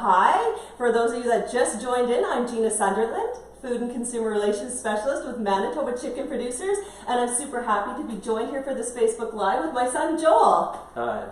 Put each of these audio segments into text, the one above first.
Hi, for those of you that just joined in, I'm Gina Sunderland, Food and Consumer Relations Specialist with Manitoba Chicken Producers, and I'm super happy to be joined here for this Facebook Live with my son Joel. Hi.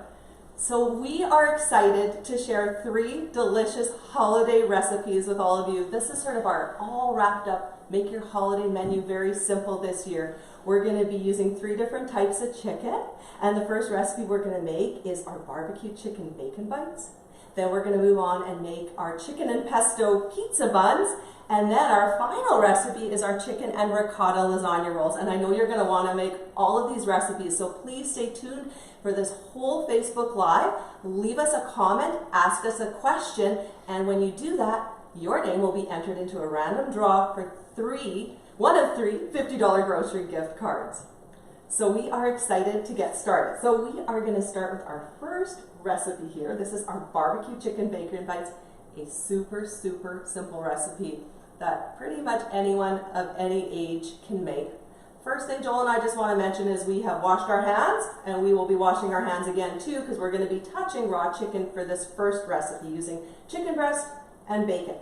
So we are excited to share 3 delicious holiday recipes with all of you. This is sort of our all wrapped up, make your holiday menu very simple this year. We're going to be using 3 different types of chicken, and the first recipe we're going to make is our BBQ Chicken Bacon Bites. Then we're going to move on and make our chicken and pesto pizza buns. And then our final recipe is our chicken and ricotta lasagna rolls. And I know you're going to want to make all of these recipes, so please stay tuned for this whole Facebook Live. Leave us a comment, ask us a question, and when you do that, your name will be entered into a random draw for one of three $50 grocery gift cards. So we are excited to get started. So we are going to start with our first recipe here. This is our BBQ Chicken Bacon Bites, a super simple recipe that pretty much anyone of any age can make. First thing Joel and I just want to mention is we have washed our hands, and we will be washing our hands again too, because we're going to be touching raw chicken for this first recipe using chicken breast and bacon.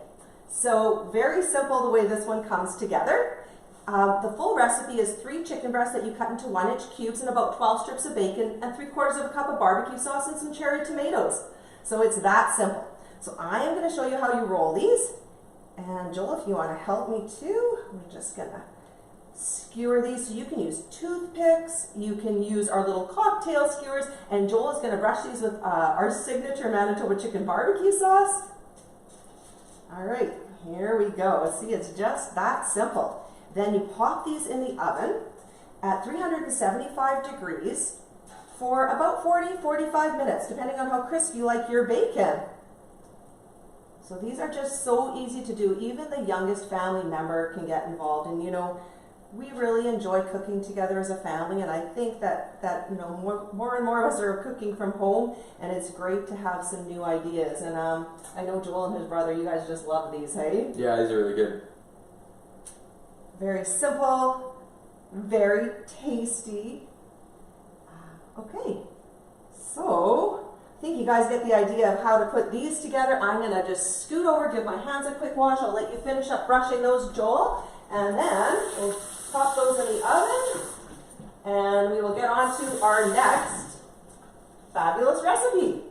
So very simple the way this one comes together. The full recipe is 3 chicken breasts that you cut into 1-inch cubes and about 12 strips of bacon and 3/4 of a cup of barbecue sauce and some cherry tomatoes. So it's that simple. So I am going to show you how you roll these. And Joel, if you want to help me too, I'm just going to skewer these. So you can use toothpicks, you can use our little cocktail skewers, and Joel is going to brush these with our signature Manitoba chicken barbecue sauce. All right, here we go. See, it's just that simple. Then you pop these in the oven at 375 degrees for about 40-45 minutes, depending on how crisp you like your bacon. So these are just so easy to do. Even the youngest family member can get involved. And you know, we really enjoy cooking together as a family, and I think that you know, more and more of us are cooking from home, and it's great to have some new ideas. And I know Joel and his brother, you guys just love these, hey? Yeah, these are really good. Very simple, very tasty. Okay, so I think you guys get the idea of how to put these together. I'm going to just scoot over, give my hands a quick wash. I'll let you finish up brushing those, Joel, and then we'll pop those in the oven, and we will get on to our next fabulous recipe.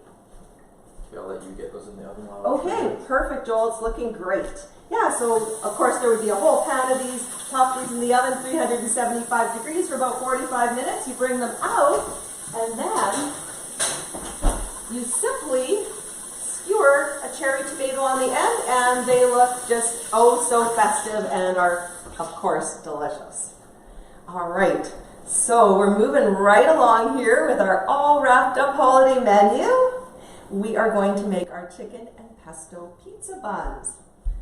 Okay, I'll let you get those in the oven. Okay, perfect, Joel. It's looking great. Yeah, so of course there would be a whole pan of these. Pop these in the oven, 375 degrees for about 45 minutes. You bring them out, and then you simply skewer a cherry tomato on the end, and they look just oh so festive and are, of course, delicious. All right, so we're moving right along here with our all wrapped up holiday menu. We are going to make our chicken and pesto pizza buns.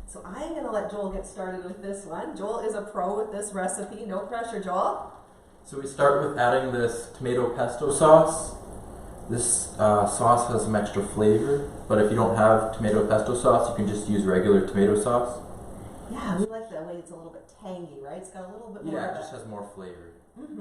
So I am going to let Joel get started with this one. Joel is a pro with this recipe. No pressure, Joel. So we start with adding this tomato pesto sauce. This sauce has some extra flavor, but if you don't have tomato pesto sauce, you can just use regular tomato sauce. Yeah, we like the way it's a little bit tangy, right? It's got a little bit more. Yeah, it just has more flavor. Mm-hmm.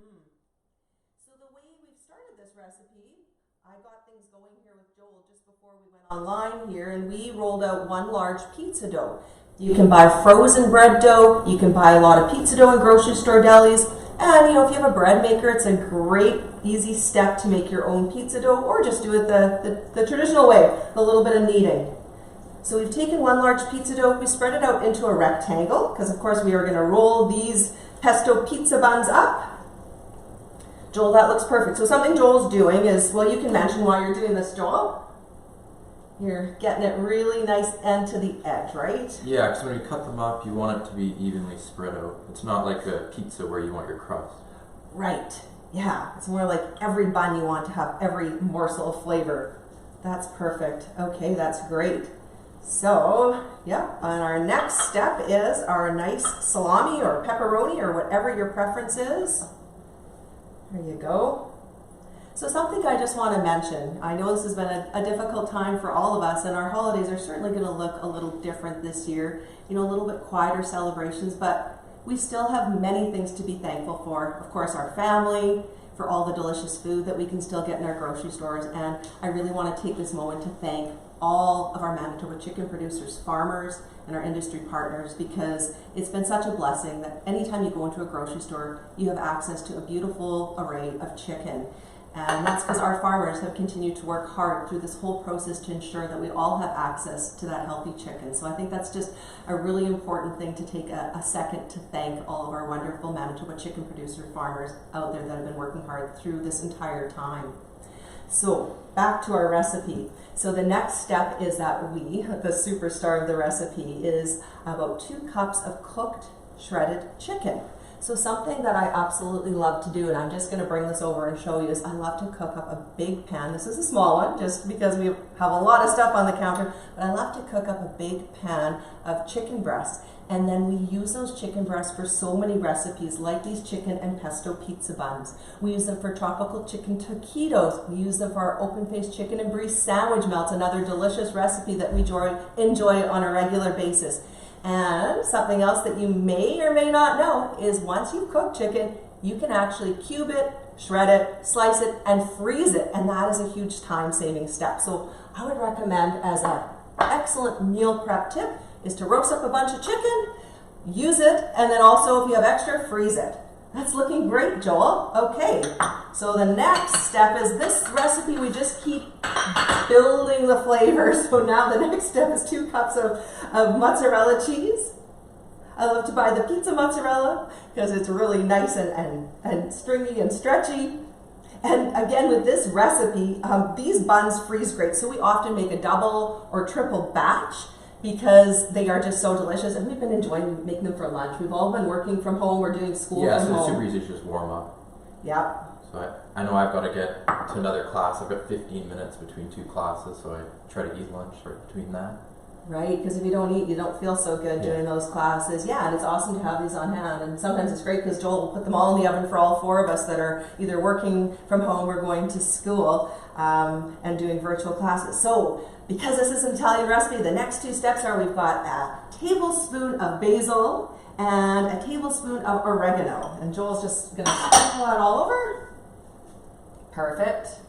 So the way we've started this recipe, I got things going here with Joel just before we went online here, and we rolled out 1 large pizza dough. You can buy frozen bread dough. You can buy a lot of pizza dough in grocery store delis. And you know, if you have a bread maker, it's a great, easy step to make your own pizza dough, or just do it the traditional way, a little bit of kneading. So we've taken 1 large pizza dough, we spread it out into a rectangle, because of course we are going to roll these pesto pizza buns up. Joel, that looks perfect. So something Joel's doing is, well, you can mention while you're doing this, Joel. You're getting it really nice end to the edge, right? Yeah, because when you cut them up, you want it to be evenly spread out. It's not like a pizza where you want your crust. Right. Yeah, it's more like every bun you want to have every morsel of flavor. That's perfect. Okay, that's great. So, yeah, and our next step is our nice salami or pepperoni or whatever your preference is. There you go. So something I just want to mention, I know this has been a difficult time for all of us, and our holidays are certainly going to look a little different this year, you know, a little bit quieter celebrations, but we still have many things to be thankful for. Of course, our family, for all the delicious food that we can still get in our grocery stores. And I really want to take this moment to thank all of our Manitoba chicken producers, farmers, and our industry partners, because it's been such a blessing that anytime you go into a grocery store, you have access to a beautiful array of chicken. And that's because our farmers have continued to work hard through this whole process to ensure that we all have access to that healthy chicken. So I think that's just a really important thing to take a second to thank all of our wonderful Manitoba chicken producer farmers out there that have been working hard through this entire time. So back to our recipe. So the next step is that the superstar of the recipe, is about 2 cups of cooked shredded chicken. So something that I absolutely love to do, and I'm just going to bring this over and show you, is I love to cook up a big pan. This is a small one, just because we have a lot of stuff on the counter, but I love to cook up a big pan of chicken breasts. And then we use those chicken breasts for so many recipes, like these chicken and pesto pizza buns. We use them for tropical chicken taquitos. We use them for our open-faced chicken and brie sandwich melts, another delicious recipe that we enjoy on a regular basis. And something else that you may or may not know is once you've cooked chicken, you can actually cube it, shred it, slice it, and freeze it. And that is a huge time-saving step. So I would recommend, as an excellent meal prep tip, is to roast up a bunch of chicken, use it, and then also if you have extra, freeze it. That's looking great, Joel. Okay, so the next step is this recipe, we just keep building the flavor. So now the next step is 2 cups of mozzarella cheese. I love to buy the pizza mozzarella because it's really nice and stringy and stretchy. And again, with this recipe, these buns freeze great. So we often make a double or triple batch because they are just so delicious, and we've been enjoying making them for lunch. We've all been working from home, we're doing school from home. Yeah, so super easy to just warm up. Yep. So I know I've got to get to another class. I've got 15 minutes between 2 classes, so I try to eat lunch between that. Right, because if you don't eat, you don't feel so good doing those classes. Yeah, and it's awesome to have these on hand. And sometimes it's great because Joel will put them all in the oven for all 4 of us that are either working from home or going to school and doing virtual classes. So because this is an Italian recipe, the next 2 steps are we've got a tablespoon of basil and a tablespoon of oregano. And Joel's just going to sprinkle that all over. Perfect.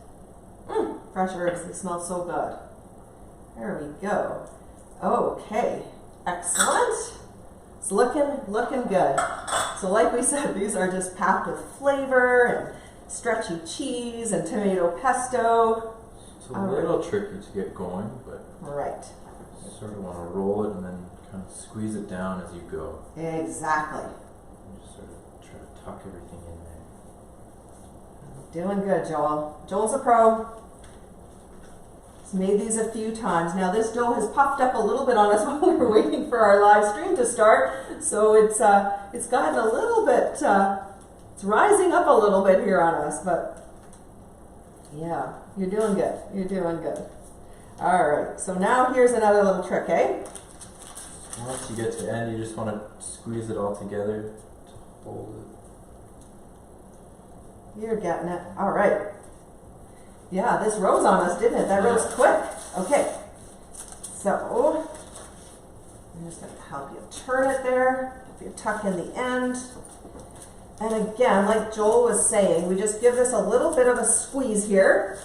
Fresh herbs, they smell so good. There we go. Okay, excellent. It's looking good. So like we said, these are just packed with flavor and stretchy cheese and tomato pesto. It's a little tricky to get going, but right. You sort of want to roll it and then kind of squeeze it down as you go. Exactly. And just sort of try to tuck everything in there. Doing good, Joel. Joel's a pro. He's made these a few times. Now this dough has puffed up a little bit on us while we were waiting for our live stream to start. So it's gotten a little bit, it's rising up a little bit here on us, but yeah, you're doing good. You're doing good. All right, so now here's another little trick, eh? Once you get to the end, you just want to squeeze it all together to hold it. You're getting it. All right. Yeah, this rose on us, didn't it? That rose quick. Okay. So, I'm just going to help you turn it there. If you tuck in the end. And again, like Joel was saying, we just give this a little bit of a squeeze here.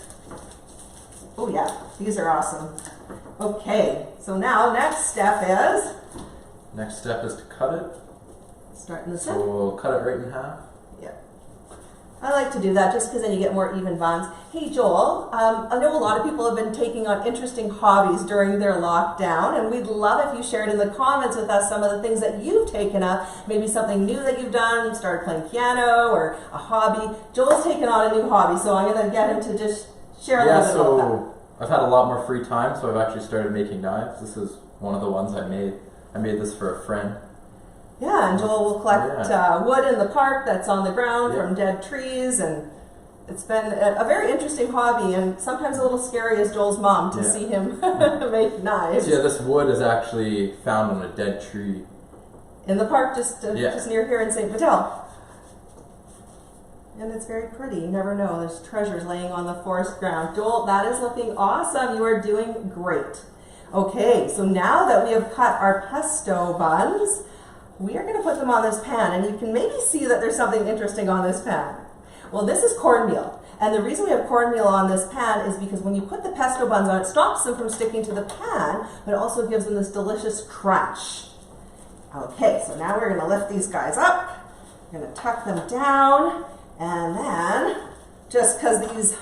Oh yeah, these are awesome. Okay, so now next step is? Next step is to cut it. Starting this So we'll cut it right in half. Yeah. I like to do that just because then you get more even buns. Hey Joel, I know a lot of people have been taking on interesting hobbies during their lockdown, and we'd love if you shared in the comments with us some of the things that you've taken up, maybe something new that you've done, started playing piano or a hobby. Joel's taken on a new hobby, so I'm going to get him to just share a little bit about that. I've had a lot more free time, so I've actually started making knives. This is one of the ones I made. I made this for a friend. Yeah, and Joel will collect wood in the park that's on the ground from dead trees, and it's been a very interesting hobby, and sometimes a little scary as Joel's mom to see him make knives. So this wood is actually found on a dead tree. In the park just near here in St. Vital. And it's very pretty. You never know. There's treasures laying on the forest ground. Joel, that is looking awesome. You are doing great. Okay, so now that we have cut our pesto buns, we are going to put them on this pan, and you can maybe see that there's something interesting on this pan. Well, this is cornmeal. And the reason we have cornmeal on this pan is because when you put the pesto buns on, it stops them from sticking to the pan, but it also gives them this delicious crunch. Okay, so now we're gonna lift these guys up. We're gonna tuck them down, and then, just because these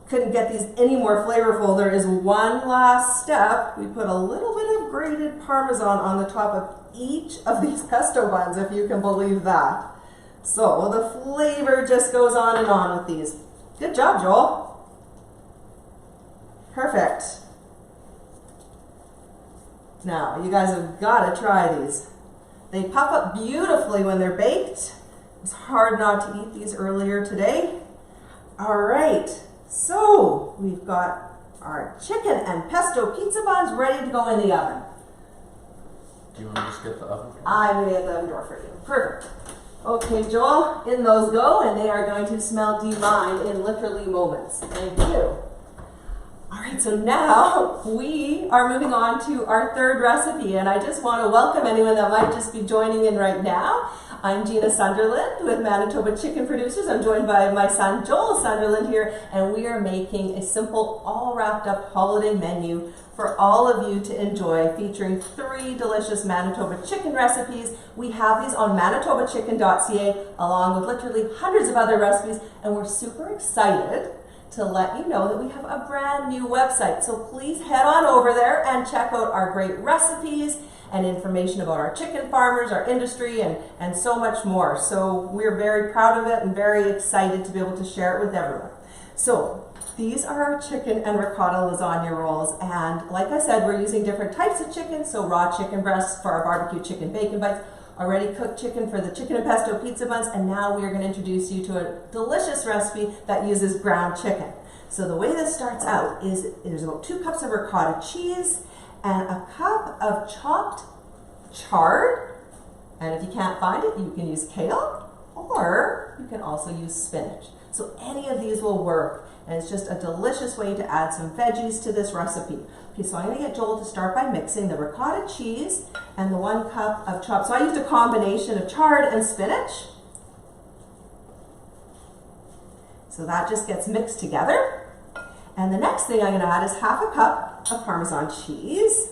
couldn't get these any more flavorful, there is one last step. We put a little bit of grated Parmesan on the top of each of these pesto buns, if you can believe that. So the flavor just goes on and on with these. Good job, Joel. Perfect. Now, you guys have got to try these. They puff up beautifully when they're baked. It's hard not to eat these earlier today. All right, so we've got our chicken and pesto pizza buns ready to go in the oven. Do you want to just get the oven? I'm going to get the oven door for you. Perfect. Okay, Joel, in those go, and they are going to smell divine in literally moments. Thank you. All right, so now we are moving on to our third recipe, and I just want to welcome anyone that might just be joining in right now. I'm Gina Sunderland with Manitoba Chicken Producers. I'm joined by my son Joel Sunderland here, and we are making a simple, all wrapped up holiday menu for all of you to enjoy, featuring 3 delicious Manitoba chicken recipes. We have these on manitobachicken.ca, along with literally hundreds of other recipes, and we're super excited to let you know that we have a brand new website. So please head on over there and check out our great recipes and information about our chicken farmers, our industry, and so much more. So we're very proud of it and very excited to be able to share it with everyone. So these are our chicken and ricotta lasagna rolls, and like I said, we're using different types of chicken. So raw chicken breasts for our BBQ Chicken Bacon Bites, already cooked chicken for the chicken and pesto pizza buns, and now we are going to introduce you to a delicious recipe that uses ground chicken. So the way this starts out is there's about 2 cups of ricotta cheese and a cup of chopped chard, and if you can't find it, you can use kale, or you can also use spinach. So any of these will work, and it's just a delicious way to add some veggies to this recipe. Okay, so I'm going to get Joel to start by mixing the ricotta cheese and the 1 cup of chopped. So I used a combination of chard and spinach. So that just gets mixed together. And the next thing I'm going to add is half a cup of Parmesan cheese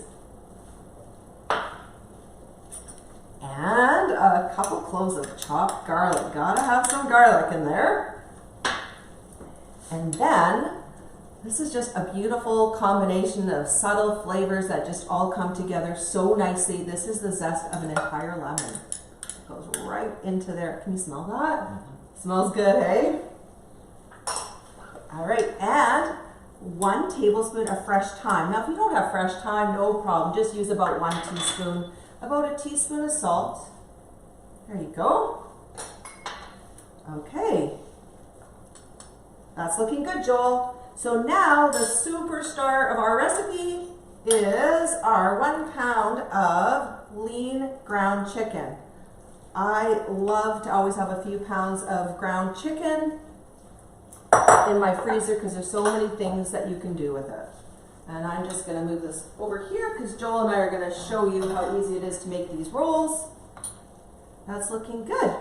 and a couple cloves of chopped garlic. Gotta have some garlic in there. And then this is just a beautiful combination of subtle flavors that just all come together so nicely. This is the zest of an entire lemon. It goes right into there. Can you smell that? Mm-hmm. Smells good, hey? All right, and 1 tablespoon of fresh thyme. Now, if you don't have fresh thyme, no problem. Just use about 1 teaspoon, about a teaspoon of salt. There you go. Okay. That's looking good, Joel. So now the superstar of our recipe is our 1 pound of lean ground chicken. I love to always have a few pounds of ground chicken in my freezer because there's so many things that you can do with it. And I'm just going to move this over here because Joel and I are going to show you how easy it is to make these rolls. That's looking good.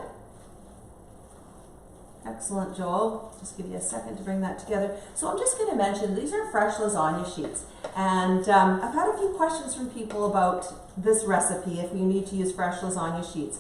Excellent, Joel. Just give you a second to bring that together. So I'm just going to mention these are fresh lasagna sheets. And I've had a few questions from people about this recipe if you need to use fresh lasagna sheets.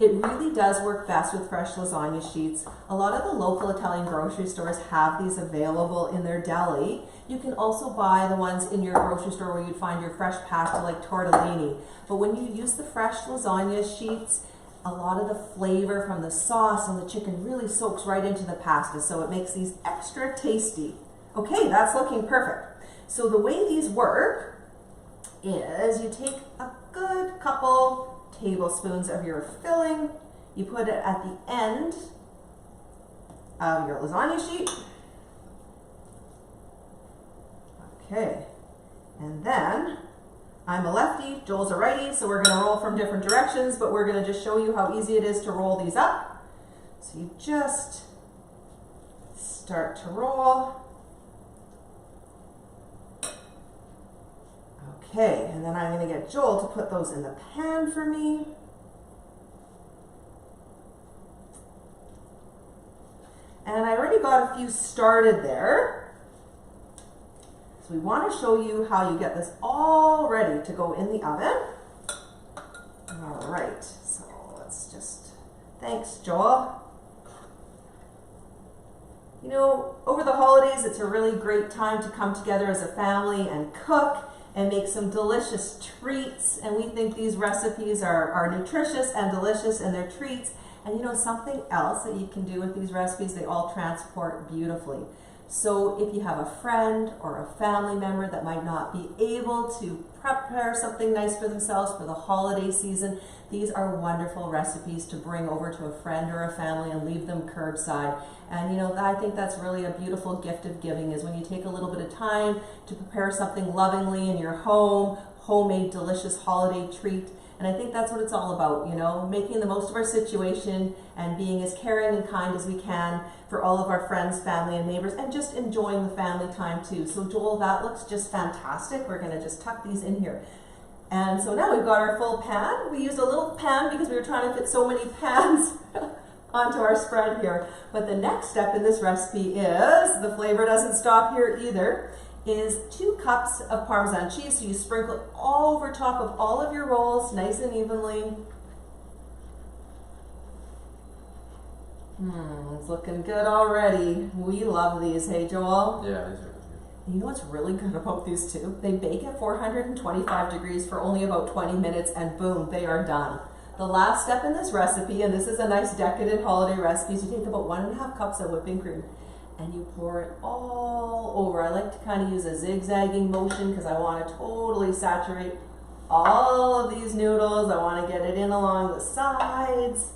It really does work best with fresh lasagna sheets. A lot of the local Italian grocery stores have these available in their deli. You can also buy the ones in your grocery store where you'd find your fresh pasta like tortellini. But when you use the fresh lasagna sheets, a lot of the flavor from the sauce and the chicken really soaks right into the pasta, so it makes these extra tasty. Okay, that's looking perfect. So the way these work is you take a good couple tablespoons of your filling, you put it at the end of your lasagna sheet. Okay, and then I'm a lefty, Joel's a righty, so we're going to roll from different directions, but we're going to just show you how easy it is to roll these up. So you just start to roll. Okay, and then I'm going to get Joel to put those in the pan for me. already got a few started there. So we want to show you how you get this all ready to go in the oven. All right, so let's just, thanks, Joel. You know, over the holidays, it's a really great time to come together as a family and cook and make some delicious treats. And we think these recipes are nutritious and delicious, and they're treats. And you know, something else that you can do with these recipes, they all transport beautifully. So if you have a friend or a family member that might not be able to prepare something nice for themselves for the holiday season, these are wonderful recipes to bring over to a friend or a family and leave them curbside. And you know, I think that's really a beautiful gift of giving, is when you take a little bit of time to prepare something lovingly in your home, homemade delicious holiday treat. And I think that's what it's all about, you know, making the most of our situation and being as caring and kind as we can for all of our friends, family, and neighbors, and just enjoying the family time too. So Joel, that looks just fantastic. We're gonna just tuck these in here. And so now we've got our full pan. We used a little pan because we were trying to fit so many pans onto our spread here. But the next step in this recipe is, the flavor doesn't stop here either, is 2 cups of Parmesan cheese. So you sprinkle it all over top of all of your rolls, nice and evenly. It's looking good already. We love these, hey Joel? Yeah, these are good. You know what's really good about these too? They bake at 425 degrees for only about 20 minutes and boom, they are done. The last step in this recipe, and this is a nice decadent holiday recipe, is you take about 1.5 cups of whipping cream and you pour it all over. I like to kind of use a zigzagging motion because I want to totally saturate all of these noodles. I want to get it in along the sides.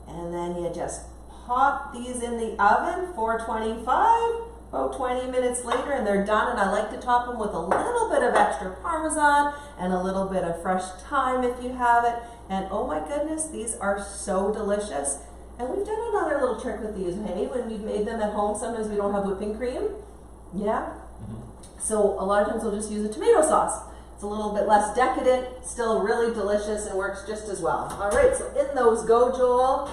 And then you just pop these in the oven, 425, about 20 minutes later, and they're done. And I like to top them with a little bit of extra Parmesan and a little bit of fresh thyme if you have it. And oh my goodness, these are so delicious. And we've done another little trick with these, hey, when we've made them at home. Sometimes we don't have whipping cream. Yeah? So a lot of times we'll just use a tomato sauce. It's a little bit less decadent, still really delicious, and works just as well. All right, so in those go, Joel.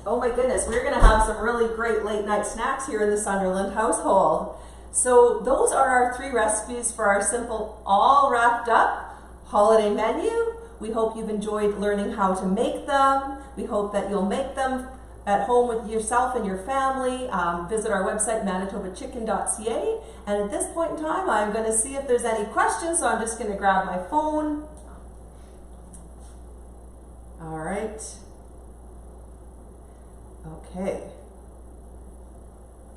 Oh my goodness, we're gonna have some really great late night snacks here in the Sunderland household. So those are our 3 recipes for our simple, all wrapped up holiday menu. We hope you've enjoyed learning how to make them. We hope that you'll make them at home with yourself and your family. Visit our website, manitobachicken.ca. And at this point in time, I'm going to see if there's any questions, so I'm just going to grab my phone. All right. Okay.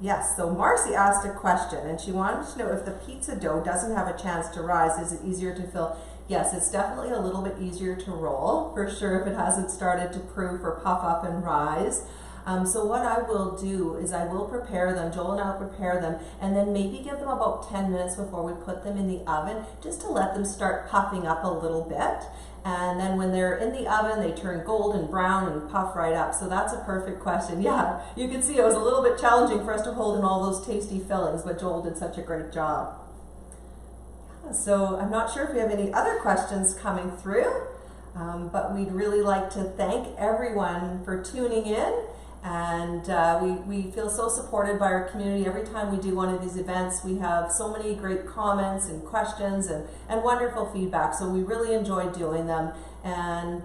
Yes, so Marcy asked a question, and she wanted to know if the pizza dough doesn't have a chance to rise, is it easier to fill? Yes, it's definitely a little bit easier to roll, for sure, if it hasn't started to proof or puff up and rise. So what I will do is I will prepare them, Joel and I will prepare them, and then maybe give them about 10 minutes before we put them in the oven, just to let them start puffing up a little bit. And then when they're in the oven, they turn golden brown and puff right up. So that's a perfect question. Yeah, you can see it was a little bit challenging for us to hold in all those tasty fillings, but Joel did such a great job. So I'm not sure if we have any other questions coming through, but we'd really like to thank everyone for tuning in. And we feel so supported by our community. Every time we do one of these events, we have so many great comments and questions and wonderful feedback. So we really enjoy doing them. And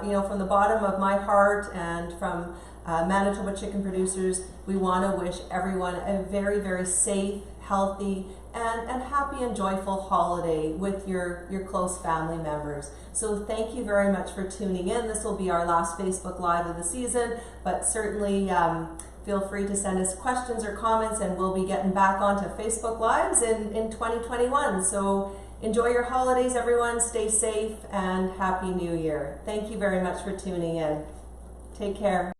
you know, from the bottom of my heart and from Manitoba chicken producers, we want to wish everyone a very, very safe, healthy, and happy and joyful holiday with your close family members. So thank you very much for tuning in. This will be our last Facebook Live of the season, but certainly feel free to send us questions or comments, and we'll be getting back onto Facebook Lives in 2021. So enjoy your holidays, everyone. Stay safe and Happy New Year. Thank you very much for tuning in. Take care.